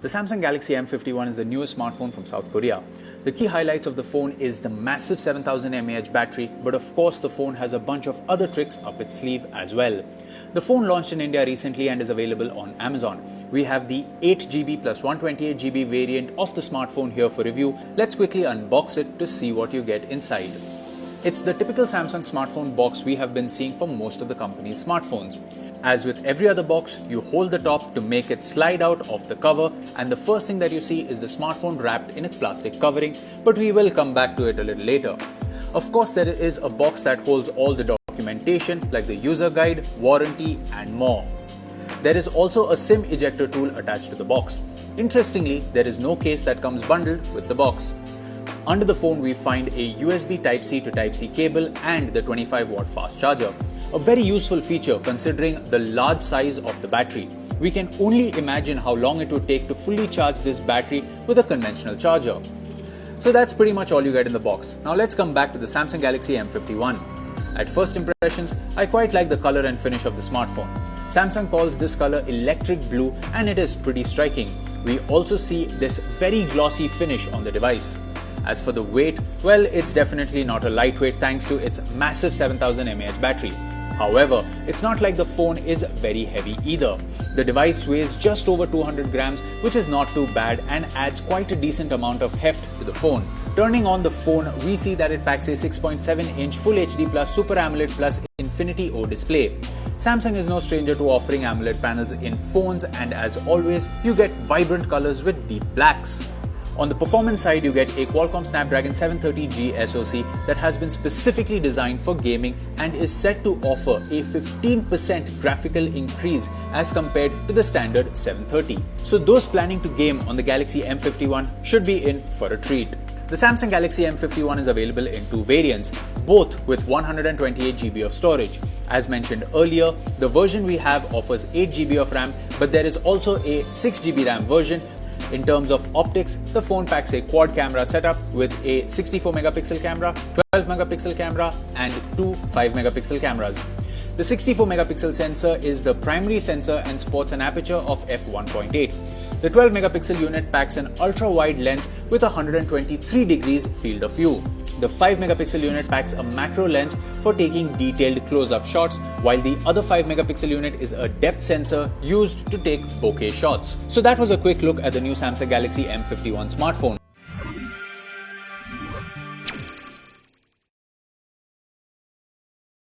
The Samsung Galaxy M51 is the newest smartphone from South Korea. The key highlights of the phone is the massive 7000 mAh battery, but of course the phone has a bunch of other tricks up its sleeve as well. The phone launched in India recently and is available on Amazon. We have the 8GB plus 128GB variant of the smartphone here for review. Let's quickly unbox it to see what you get inside. It's the typical Samsung smartphone box we have been seeing for most of the company's smartphones. As with every other box, you hold the top to make it slide out of the cover, and the first thing that you see is the smartphone wrapped in its plastic covering, but we will come back to it a little later. Of course, there is a box that holds all the documentation like the user guide, warranty and more. There is also a SIM ejector tool attached to the box. Interestingly, there is no case that comes bundled with the box. Under the phone, we find a USB Type-C to Type-C cable and the 25-watt fast charger. A very useful feature considering the large size of the battery. We can only imagine how long it would take to fully charge this battery with a conventional charger. So that's pretty much all you get in the box. Now let's come back to the Samsung Galaxy M51. At first impressions, I quite like the color and finish of the smartphone. Samsung calls this color electric blue and it is pretty striking. We also see this very glossy finish on the device. As for the weight, well, it's definitely not a lightweight thanks to its massive 7000 mAh battery. However, it's not like the phone is very heavy either. The device weighs just over 200 grams, which is not too bad and adds quite a decent amount of heft to the phone. Turning on the phone, we see that it packs a 6.7-inch Full HD Plus Super AMOLED Plus Infinity O display. Samsung is no stranger to offering AMOLED panels in phones, and as always, you get vibrant colors with deep blacks. On the performance side, you get a Qualcomm Snapdragon 730G SoC that has been specifically designed for gaming and is set to offer a 15% graphical increase as compared to the standard 730. So those planning to game on the Galaxy M51 should be in for a treat. The Samsung Galaxy M51 is available in two variants, both with 128GB of storage. As mentioned earlier, the version we have offers 8GB of RAM, but there is also a 6GB RAM version. In terms of optics, the phone packs a quad camera setup with a 64-megapixel camera, 12-megapixel camera and two 5-megapixel cameras. The 64-megapixel sensor is the primary sensor and sports an aperture of f1.8. The 12-megapixel unit packs an ultra-wide lens with a 123 degrees field of view. The 5-megapixel unit packs a macro lens for taking detailed close-up shots, while the other 5-megapixel unit is a depth sensor used to take bokeh shots. So that was a quick look at the new Samsung Galaxy M51 smartphone.